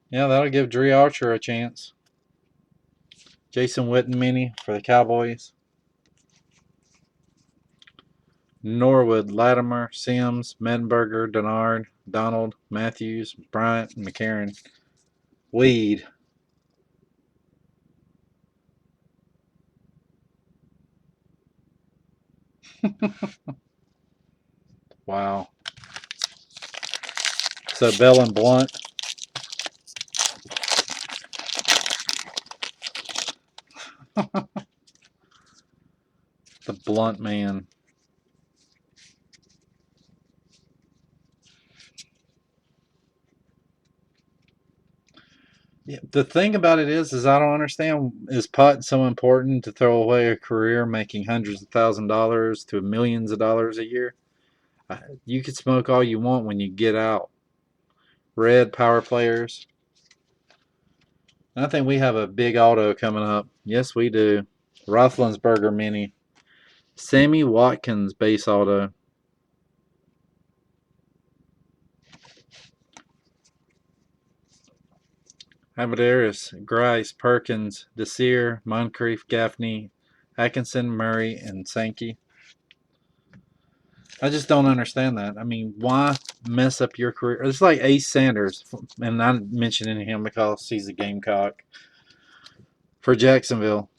Speaker 1: Yeah, that'll give Drury Archer a chance. Jason Witten mini for the Cowboys. Norwood, Latimer, Sims, Mettenberger, Denard, Donald, Matthews, Bryant, McCarron. Weed. Wow. So Bell and Blunt. The Blunt man. Yeah, the thing about it is I don't understand. Is pot so important to throw away a career making hundreds of $1,000s to millions of dollars a year? You can smoke all you want when you get out. Red power players. I think we have a big auto coming up. Yes, we do. Roethlisberger mini. Sammy Watkins base auto. Abadaris, Grice, Perkins, Desir, Moncrief, Gaffney, Atkinson, Murray, and Sankey. I just don't understand that. I mean, why mess up your career? It's like Ace Sanders, and I'm mentioning him because he's a Gamecock for Jacksonville.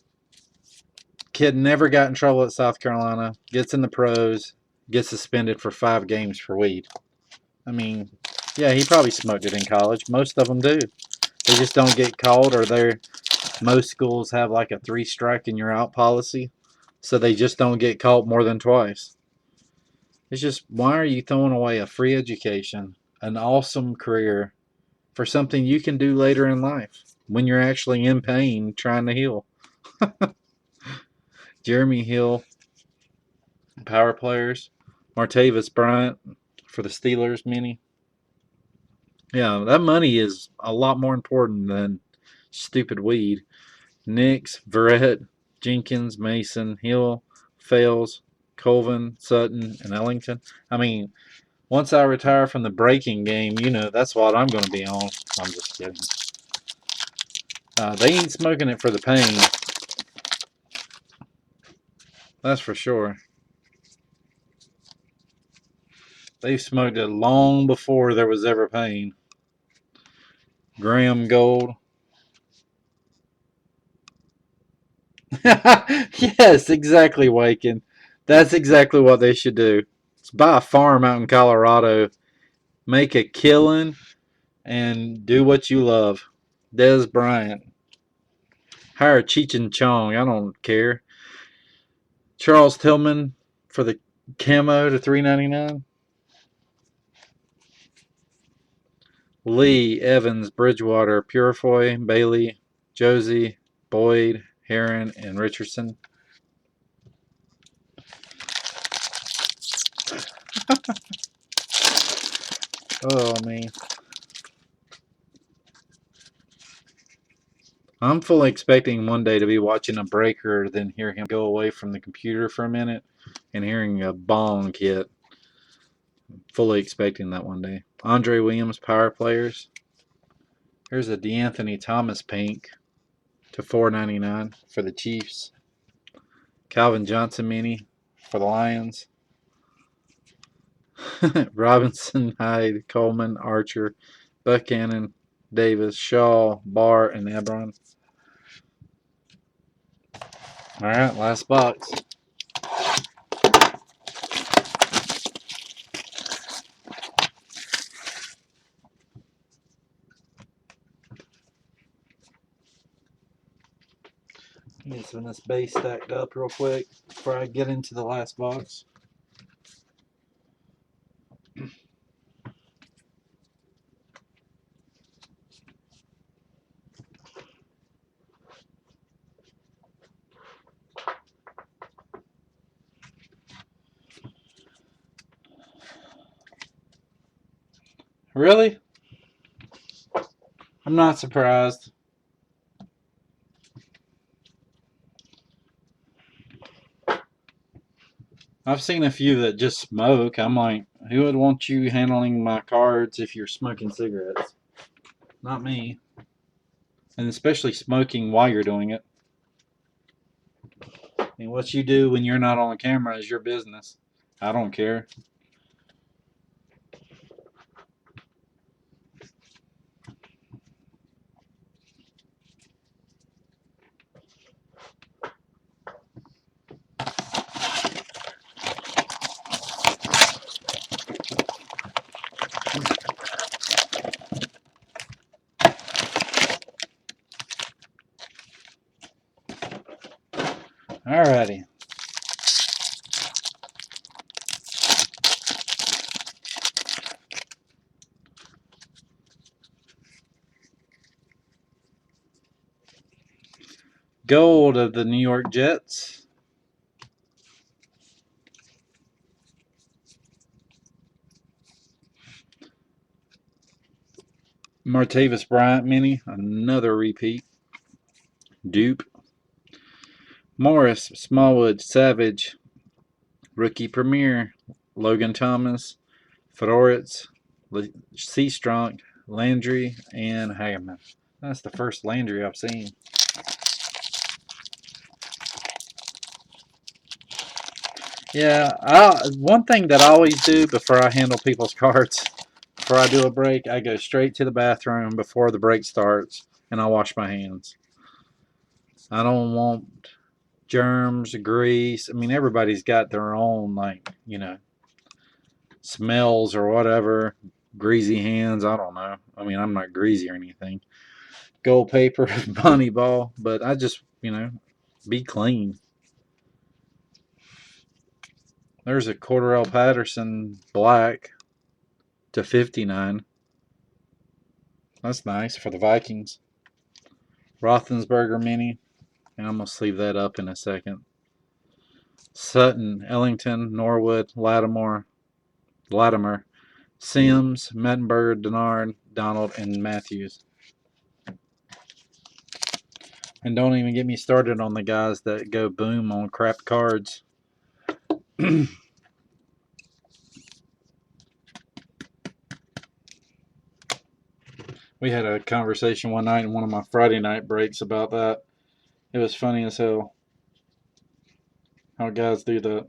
Speaker 1: Kid never got in trouble at South Carolina, gets in the pros, gets suspended for 5 games for weed. I mean, yeah, he probably smoked it in college. Most of them do. They just don't get caught, or most schools have like a 3 strike and you're out policy, so they just don't get caught more than twice. It's just, why are you throwing away a free education, an awesome career, for something you can do later in life when you're actually in pain trying to heal? Jeremy Hill, power players. Martavis Bryant for the Steelers mini. Yeah, that money is a lot more important than stupid weed. Nix, Verrett, Jenkins, Mason, Hill, Fales, Colvin, Sutton, and Ellington. I mean, once I retire from the breaking game, that's what I'm going to be on. I'm just kidding. They ain't smoking it for the pain. That's for sure. They smoked it long before there was ever pain. Graham Gold. Yes, exactly, Waken. That's exactly what they should do. Let's buy a farm out in Colorado, make a killing, and do what you love. Des Bryant. Hire Cheech and Chong. I don't care. Charles Tillman for the camo to $3.99. Lee, Evans, Bridgewater, Purifoy, Bailey, Josie, Boyd, Heron, and Richardson. Oh, man. I'm fully expecting one day to be watching a breaker, then hear him go away from the computer for a minute and hearing a bong hit. Fully expecting that one day. Andre Williams, power players. Here's a DeAnthony Thomas pink to $4.99 for the Chiefs. Calvin Johnson mini for the Lions. Robinson, Hyde, Coleman, Archer, Buchanan, Davis, Shaw, Barr, and Ebron. All right, last box. Get some of this base stacked up real quick before I get into the last box. Really? I'm not surprised. I've seen a few that just smoke. I'm like, who would want you handling my cards if you're smoking cigarettes? Not me. And especially smoking while you're doing it. I mean, what you do when you're not on camera is your business. I don't care. Alrighty. Gold of the New York Jets. Martavis Bryant mini, another repeat. Dupe. Morris, Smallwood, Savage, Rookie Premier, Logan Thomas, Fedoritz, Seastrunk, Landry, and Hagerman. That's the first Landry I've seen. Yeah, one thing that I always do before I handle people's cards, before I do a break, I go straight to the bathroom before the break starts, and I wash my hands. I don't want germs, grease. I mean, everybody's got their own, like, smells or whatever. Greasy hands, I don't know. I mean, I'm not greasy or anything. Gold paper, bunny ball, but I just, be clean. There's a Cordarrelle Patterson black /59. That's nice for the Vikings. Roethlisberger mini, and I'm going to sleeve that up in a second. Sutton, Ellington, Norwood, Latimer, Sims, Mettenberger, Denard, Donald, and Matthews. And don't even get me started on the guys that go boom on crap cards. We had a conversation one night in one of my Friday night breaks about that. It was funny as hell how guys do that.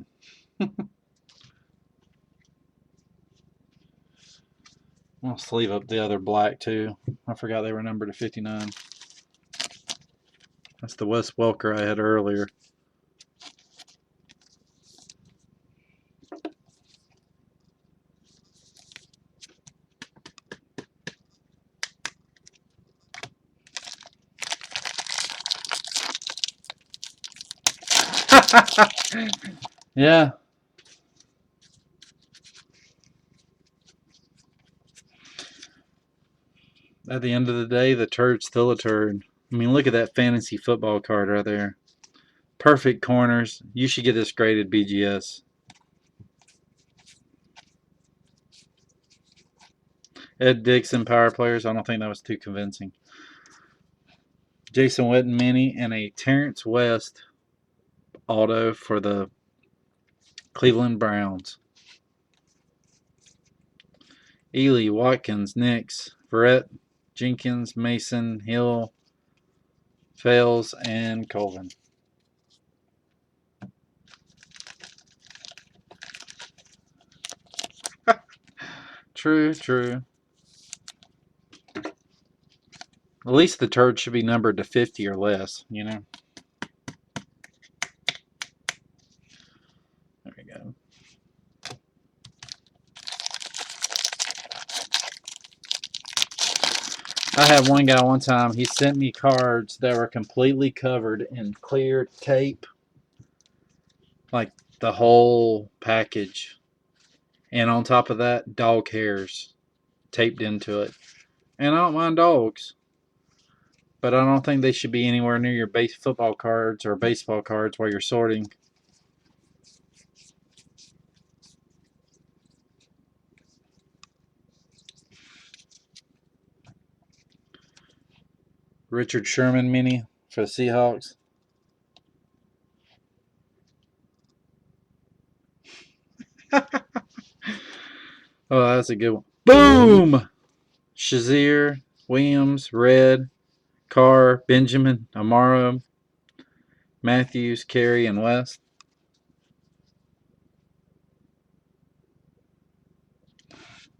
Speaker 1: I'll sleeve up the other black too. I forgot they were numbered to 59. That's the Wes Welker I had earlier. Yeah. At the end of the day, the turd's still a turd. I mean, look at that fantasy football card right there. Perfect corners. You should get this graded BGS. Ed Dixon, power players. I don't think that was too convincing. Jason Witten mini and a Terrence West auto for the Cleveland Browns. Ely, Watkins, Nix, Verrett, Jenkins, Mason, Hill, Fales, and Colvin. True, true. At least the turd should be numbered to 50 or less, There we go. I had one guy one time, he sent me cards that were completely covered in clear tape. Like the whole package. And on top of that, dog hairs taped into it. And I don't mind dogs. But I don't think they should be anywhere near your base football cards or baseball cards while you're sorting. Richard Sherman mini for the Seahawks. Oh, that's a good one. Boom! Shazier, Williams, Red, Carr, Benjamin, Amaro, Matthews, Carey, and West.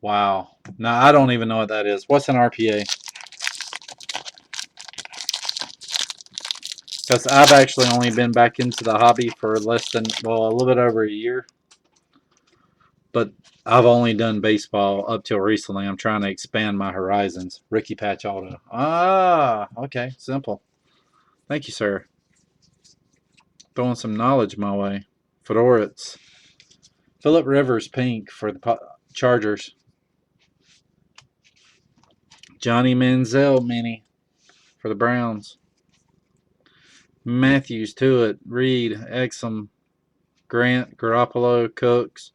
Speaker 1: Wow. No, I don't even know what that is. What's an RPA? Because I've actually only been back into the hobby for less than, well, a little bit over a year. But I've only done baseball up till recently. I'm trying to expand my horizons. Ricky Patch Auto. Ah, okay. Simple. Thank you, sir. Throwing some knowledge my way. Fedoritz. Phillip Rivers pink for the Chargers. Johnny Manziel mini for the Browns. Matthews, Tuitt, Reed, Exum, Grant, Garoppolo, Cooks,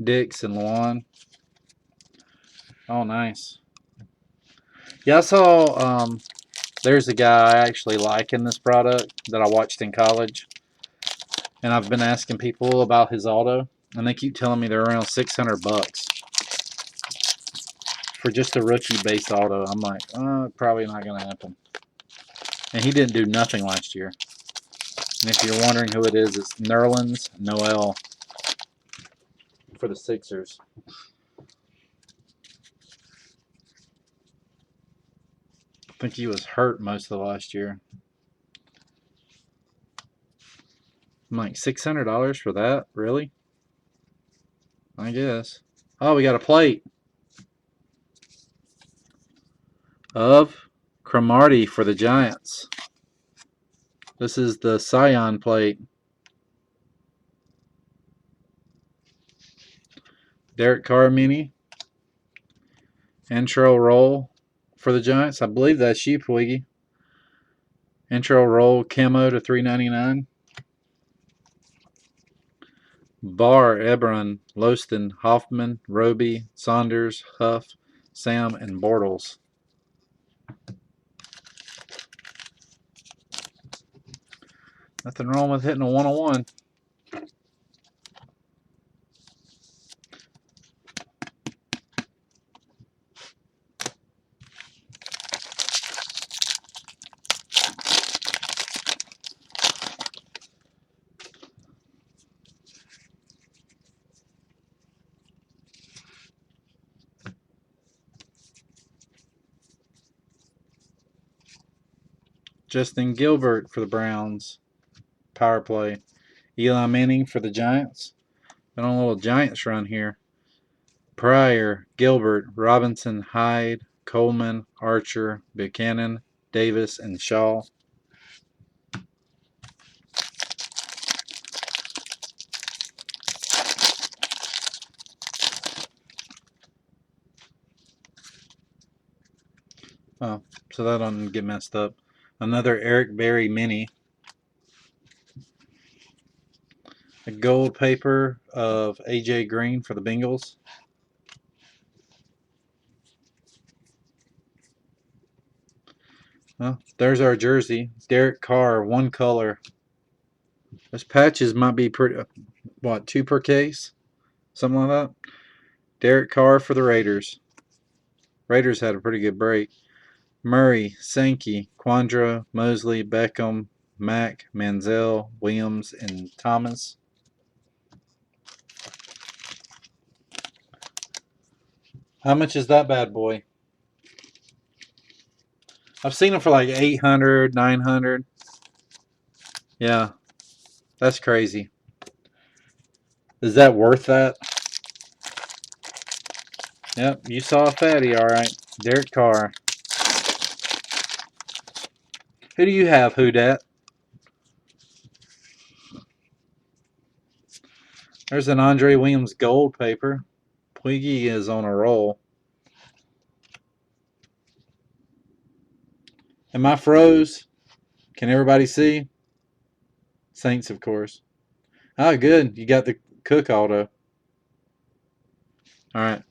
Speaker 1: Dix, and Luan. Oh, nice. Yeah, I saw there's a guy I actually like in this product that I watched in college. And I've been asking people about his auto. And they keep telling me they're around $600 for just a rookie base auto. I'm like, probably not going to happen. And he didn't do nothing last year. And if you're wondering who it is, it's Nerlens Noel for the Sixers. I think he was hurt most of the last year. I'm like, $600 for that? Really? I guess. Oh, we got a plate of Cromartie for the Giants. This is the Scion plate. Derek Carr mini. Intro roll for the Giants. I believe that's you, Twiggy. Intro roll camo to $3.99. Barr, Ebron, Loston, Hoffman, Roby, Saunders, Huff, Sam, and Bortles. Nothing wrong with hitting a 101. Justin Gilbert for the Browns. Power play. Eli Manning for the Giants. Been on a little Giants run here. Pryor, Gilbert, Robinson, Hyde, Coleman, Archer, Buchanan, Davis, and Shaw. Oh, so that doesn't get messed up. Another Eric Berry mini. A gold paper of AJ Green for the Bengals. Well, there's our jersey. Derek Carr, one color. Those patches might be pretty, what, 2 per case? Something like that. Derek Carr for the Raiders. Raiders had a pretty good break. Murray, Sankey, Quandra, Mosley, Beckham, Mack, Manziel, Williams, and Thomas. How much is that bad boy? I've seen them for like 800, 900. Yeah, that's crazy. Is that worth that? Yep, you saw a fatty, all right. Derek Carr. Who do you have, Who Dat? There's an Andre Williams gold paper. Twiggy is on a roll. Am I froze? Can everybody see? Saints, of course. Oh, good. You got the Cook auto. All right.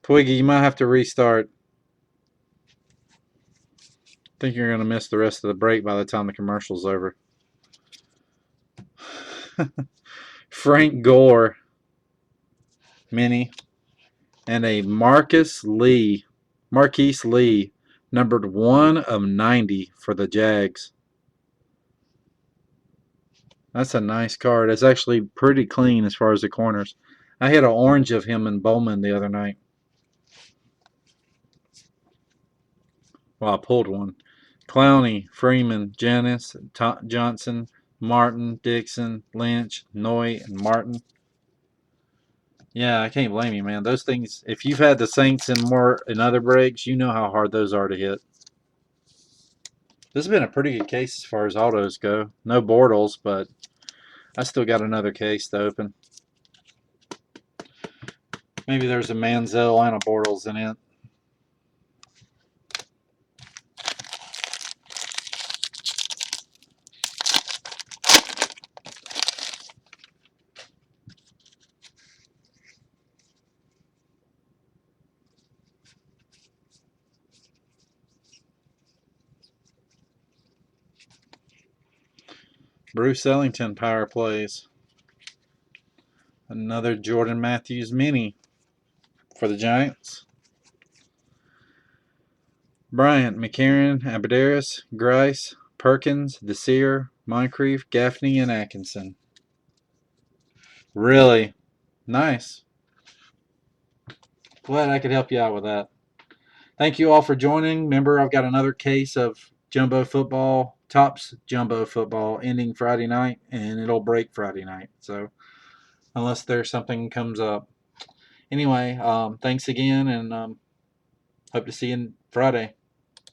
Speaker 1: Twiggy, you might have to restart. think you're going to miss the rest of the break by the time the commercial's over. Frank Gore mini and a Marquise Lee, numbered 1/90 for the Jags. That's a nice card. It's actually pretty clean as far as the corners. I had an orange of him in Bowman the other night. Well, I pulled one. Clowney, Freeman, Janis, Johnson, Martin, Dixon, Lynch, Noy, and Martin. Yeah, I can't blame you, man. Those things, if you've had the Saints in other breaks, you know how hard those are to hit. This has been a pretty good case as far as autos go. No Bortles, but I still got another case to open. Maybe there's a Manziel and a Bortles in it. Bruce Ellington power plays. Another Jordan Matthews mini for the Giants. Bryant, McCarron, Abadaris, Grice, Perkins, Desir, Moncrief, Gaffney, and Atkinson. Really nice. Glad I could help you out with that. Thank you all for joining. Remember, I've got another case of Jumbo Football, Topps Jumbo Football, ending Friday night, and it'll break Friday night. So unless there's something comes up. Anyway, thanks again, and hope to see you Friday.